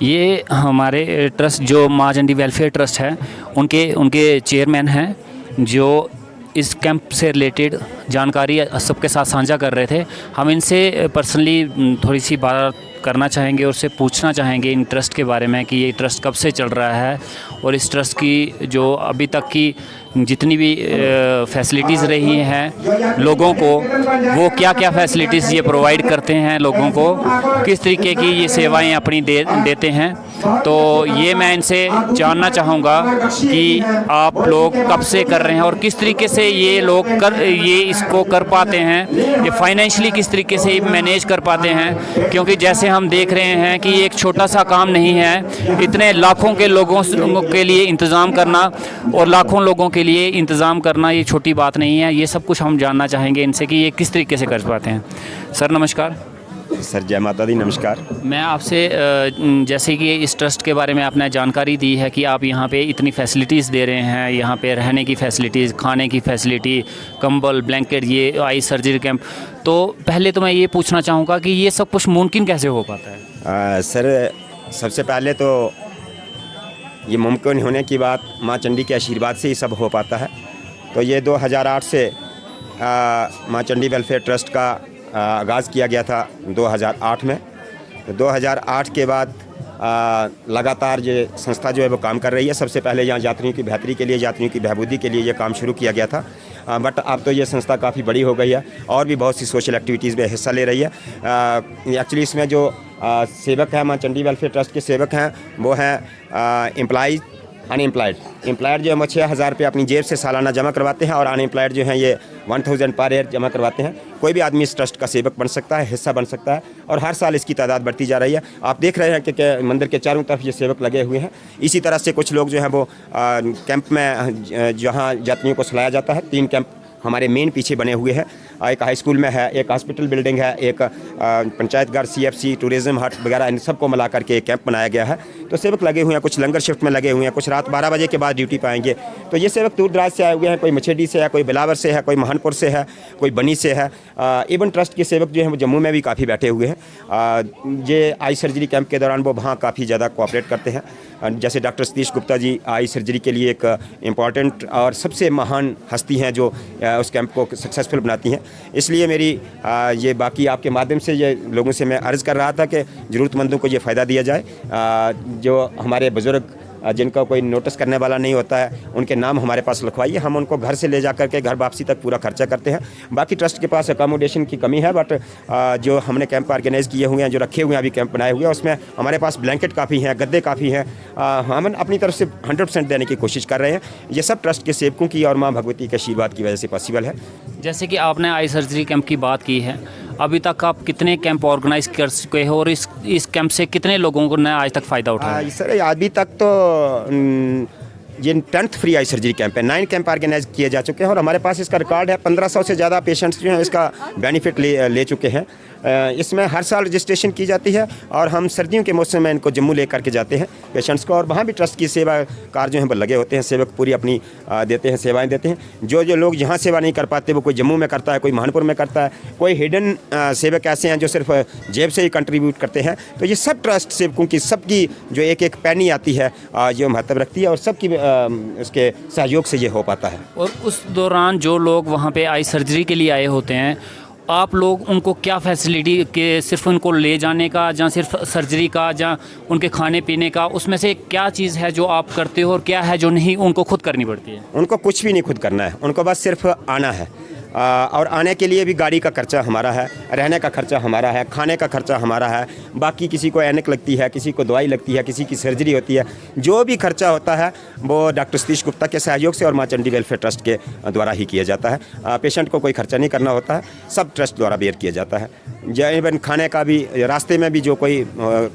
ये हमारे ट्रस्ट जो माँ चंडी वेलफेयर ट्रस्ट है उनके उनके चेयरमैन हैं, जो इस कैंप से रिलेटेड जानकारी सबके साथ साझा कर रहे थे। हम इनसे पर्सनली थोड़ी सी बात करना चाहेंगे और उससे पूछना चाहेंगे इन ट्रस्ट के बारे में कि ये ट्रस्ट कब से चल रहा है और इस ट्रस्ट की जो अभी तक की जितनी भी फैसिलिटीज़ रही हैं लोगों को, वो क्या क्या फैसिलिटीज़ ये प्रोवाइड करते हैं लोगों को, किस तरीके की ये सेवाएं अपनी देते हैं। तो ये मैं इनसे जानना चाहूँगा कि आप लोग कब से कर रहे हैं और किस तरीके से ये लोग ये इसको कर पाते हैं, ये फाइनेंशियली किस तरीके से मैनेज कर पाते हैं। क्योंकि जैसे हम देख रहे हैं कि ये एक छोटा सा काम नहीं है, इतने लाखों के लोगों के लिए इंतज़ाम करना और लाखों लोगों के लिए इंतज़ाम करना ये छोटी बात नहीं है। ये सब कुछ हम जानना चाहेंगे इनसे कि ये किस तरीके से कर पाते हैं। सर नमस्कार। सर जय माता दी, नमस्कार। मैं आपसे जैसे कि इस ट्रस्ट के बारे में आपने जानकारी दी है कि आप यहाँ पे इतनी फैसिलिटीज़ दे रहे हैं, यहाँ पे रहने की फैसिलिटीज़, खाने की फैसिलिटी, कंबल, ब्लैंकेट, ये आई सर्जरी कैंप, तो पहले तो मैं ये पूछना चाहूँगा कि ये सब कुछ मुमकिन कैसे हो पाता है? सर सबसे पहले तो ये मुमकिन होने की बात माँ चंडी के आशीर्वाद से ही सब हो पाता है। तो ये 2008 से माँ चंडी वेलफेयर ट्रस्ट का आगाज़ किया गया था 2008 में। तो 2008 के बाद लगातार ये संस्था जो है वो काम कर रही है। सबसे पहले यहाँ यात्रियों की बेहतरी के लिए, यात्रियों की बहबूदी के लिए ये काम शुरू किया गया था, बट अब तो ये संस्था काफ़ी बड़ी हो गई है और भी बहुत सी सोशल एक्टिविटीज़ में हिस्सा ले रही है। एक्चुअली इसमें जो सेवक हैं, माँ चंडी वेलफेयर ट्रस्ट के सेवक हैं, वो हैं एम्प्लॉयड जो है वो 6,000 रुपये अपनी जेब से सालाना जमा करवाते हैं और अनएम्प्लॉयड जो हैं ये 1,000 पर ईयर जमा करवाते हैं। कोई भी आदमी इस ट्रस्ट का सेवक बन सकता है, हिस्सा बन सकता है और हर साल इसकी तादाद बढ़ती जा रही है। आप देख रहे हैं कि मंदिर के चारों तरफ ये सेवक लगे हुए हैं। इसी तरह से कुछ लोग जो हैं वो कैंप में जहाँ यात्रियों को सुलाया जाता है, 3 कैंप हमारे मेन पीछे बने हुए हैं। एक हाई स्कूल में है, एक हॉस्पिटल बिल्डिंग है, एक पंचायत घर, CFC, टूरिज़्म हट वगैरह, इन सबको मिला करके एक कैंप बनाया गया है। तो सेवक लगे हुए हैं, कुछ लंगर शिफ्ट में लगे हुए हैं, कुछ रात 12 बजे के बाद ड्यूटी पाएंगे। तो ये सेवक दूर दराज से आए हुए हैं, कोई मछेडी से है, कोई बिलावर से है, कोई महानपुर से है, कोई बनी से है। इवन ट्रस्ट के सेवक जो हैं वो जम्मू में भी काफ़ी बैठे हुए हैं। ये आई सर्जरी कैंप के दौरान वो वहाँ काफ़ी ज़्यादा कोऑपरेट करते हैं। जैसे doctor Satish Gupta ji eye surgery के लिए एक इम्पॉर्टेंट और सबसे महान हस्ती हैं जो उस कैंप को सक्सेसफुल बनाती हैं। इसलिए मेरी ये बाकी आपके माध्यम से ये लोगों से मैं अर्ज़ कर रहा था कि ज़रूरतमंदों को ये फ़ायदा दिया जाए। जो हमारे बुज़ुर्ग जिनका कोई नोटिस करने वाला नहीं होता है, उनके नाम हमारे पास लिखवाइए, हम उनको घर से ले जा करके घर वापसी तक पूरा खर्चा करते हैं। बाकी ट्रस्ट के पास अकोमोडेशन की कमी है, बट जो हमने कैंप ऑर्गेनाइज़ किए हुए हैं, जो रखे हुए हैं, अभी कैंप बनाए हुए हैं, उसमें हमारे पास ब्लैंकेट काफ़ी हैं, गद्दे काफ़ी हैं। हम अपनी तरफ से 100% देने की कोशिश कर रहे हैं। ये सब ट्रस्ट के सेवकों की और माँ भगवती के आशीर्वाद की वजह से पॉसिबल है। जैसे कि आपने आई सर्जरी कैंप की बात की है, अभी तक आप कितने कैंप ऑर्गेनाइज कर चुके हो और इस कैंप से कितने लोगों को ने आज तक फ़ायदा उठाया? सर अभी तक तो ये 10th free eye surgery camp है। 9 कैंप ऑर्गेनाइज किए जा चुके हैं और हमारे पास इसका रिकॉर्ड है। 1500 से ज़्यादा पेशेंट्स जो हैं इसका बेनिफिट ले चुके हैं। इसमें हर साल रजिस्ट्रेशन की जाती है और हम सर्दियों के मौसम में इनको जम्मू ले करके जाते हैं पेशेंट्स को, और वहाँ भी ट्रस्ट की सेवा कार जो हैं वो लगे होते हैं, सेवक पूरी अपनी देते हैं, सेवाएं देते हैं। जो लोग यहाँ सेवा नहीं कर पाते वो कोई जम्मू में करता है, कोई महानपुर में करता है, कोई हिडन सेवक ऐसे हैं जो सिर्फ जेब से ही कंट्रीब्यूट करते हैं। तो ये सब ट्रस्ट सेवकों की सबकी जो एक पैनी आती है जो महत्व रखती है और सबकी उसके सहयोग से ये हो पाता है। और उस दौरान जो लोग वहाँ पे आई सर्जरी के लिए आए होते हैं, आप लोग उनको क्या फैसिलिटी के, सिर्फ उनको ले जाने का, या सिर्फ सर्जरी का, या उनके खाने पीने का, उसमें से क्या चीज़ है जो आप करते हो और क्या है जो नहीं उनको खुद करनी पड़ती है? उनको कुछ भी नहीं खुद करना है, उनको बस सिर्फ आना है। और आने के लिए भी गाड़ी का खर्चा हमारा है, रहने का खर्चा हमारा है, खाने का खर्चा हमारा है। बाकी किसी को ऐनक लगती है, किसी को दवाई लगती है, किसी की सर्जरी होती है, जो भी खर्चा होता है वो डॉक्टर सतीश गुप्ता के सहयोग से और माँ चंडी वेलफेयर ट्रस्ट के द्वारा ही किया जाता है। पेशेंट को कोई खर्चा नहीं करना होता है, सब ट्रस्ट द्वारा बेयर किया जाता है। इवन खाने का भी, रास्ते में भी जो कोई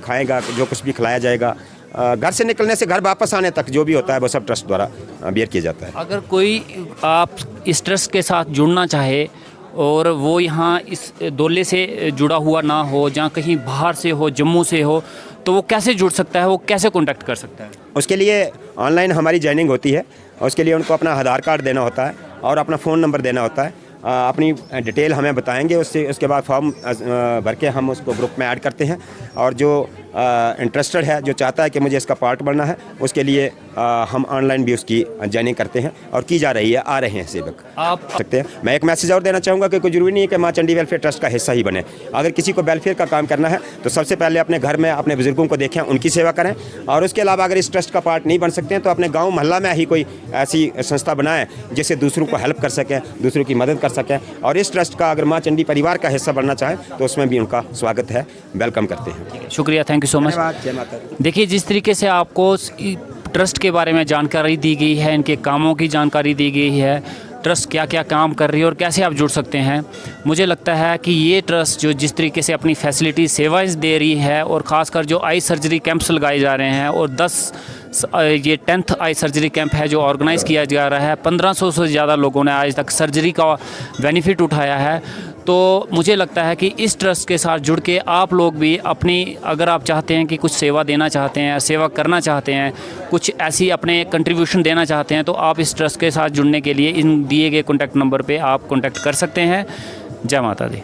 खाएगा, जो कुछ भी खिलाया जाएगा, घर से निकलने से घर वापस आने तक जो भी होता है वो सब ट्रस्ट द्वारा बेयर किया जाता है। अगर कोई आप इस ट्रस्ट के साथ जुड़ना चाहे और वो यहाँ इस दौले से जुड़ा हुआ ना हो, जहाँ कहीं बाहर से हो, जम्मू से हो, तो वो कैसे जुड़ सकता है, वो कैसे कांटेक्ट कर सकता है? उसके लिए ऑनलाइन हमारी ज्वाइनिंग होती है और उसके लिए उनको अपना आधार कार्ड देना होता है और अपना फ़ोन नंबर देना होता है। अपनी डिटेल हमें बताएंगे, उसके बाद फॉर्म भर के हम उसको ग्रुप में ऐड करते हैं और जो इंटरेस्टेड है, जो चाहता है कि मुझे इसका पार्ट बनना है, उसके लिए हम ऑनलाइन भी उसकी ज्वाइनिंग करते हैं और की जा रही है, आ रहे हैं सेवक आप सकते हैं। मैं एक मैसेज और देना चाहूँगा कि कोई ज़रूरी नहीं है कि माँ चंडी वेलफेयर ट्रस्ट का हिस्सा ही बने। अगर किसी को वेलफेयर का काम करना है तो सबसे पहले अपने घर में अपने बुजुर्गों को देखें, उनकी सेवा करें, और उसके अलावा अगर इस ट्रस्ट का पार्ट नहीं बन सकते हैं तो अपने गाँव मोहल्ला में ही कोई ऐसी संस्था बनाएं जिससे दूसरों को हेल्प कर सकें, दूसरों की मदद कर सकें। और इस ट्रस्ट का अगर माँ चंडी परिवार का हिस्सा बनना चाहें तो उसमें भी उनका स्वागत है, वेलकम करते हैं। शुक्रिया, थैंक यू सो मच। धन्यवाद, जय माता दी। देखिए, जिस तरीके से आपको ट्रस्ट के बारे में जानकारी दी गई है, इनके कामों की जानकारी दी गई है, ट्रस्ट क्या क्या काम कर रही है और कैसे आप जुड़ सकते हैं, मुझे लगता है कि ये ट्रस्ट जो जिस तरीके से अपनी फैसिलिटी सेवाएं दे रही है, और ख़ासकर जो आई सर्जरी कैंप्स लगाए जा रहे हैं, और 10th आई सर्जरी कैंप है जो ऑर्गेनाइज़ किया जा रहा है, 1500 से ज़्यादा लोगों ने आज तक सर्जरी का बेनिफिट उठाया है। तो मुझे लगता है कि इस ट्रस्ट के साथ जुड़ के आप लोग भी अपनी, अगर आप चाहते हैं कि कुछ सेवा देना चाहते हैं, सेवा करना चाहते हैं, कुछ ऐसी अपने कंट्रीब्यूशन देना चाहते हैं, तो आप इस ट्रस्ट के साथ जुड़ने के लिए इन दिए गए कॉन्टैक्ट नंबर पे आप कॉन्टैक्ट कर सकते हैं। जय माता दी।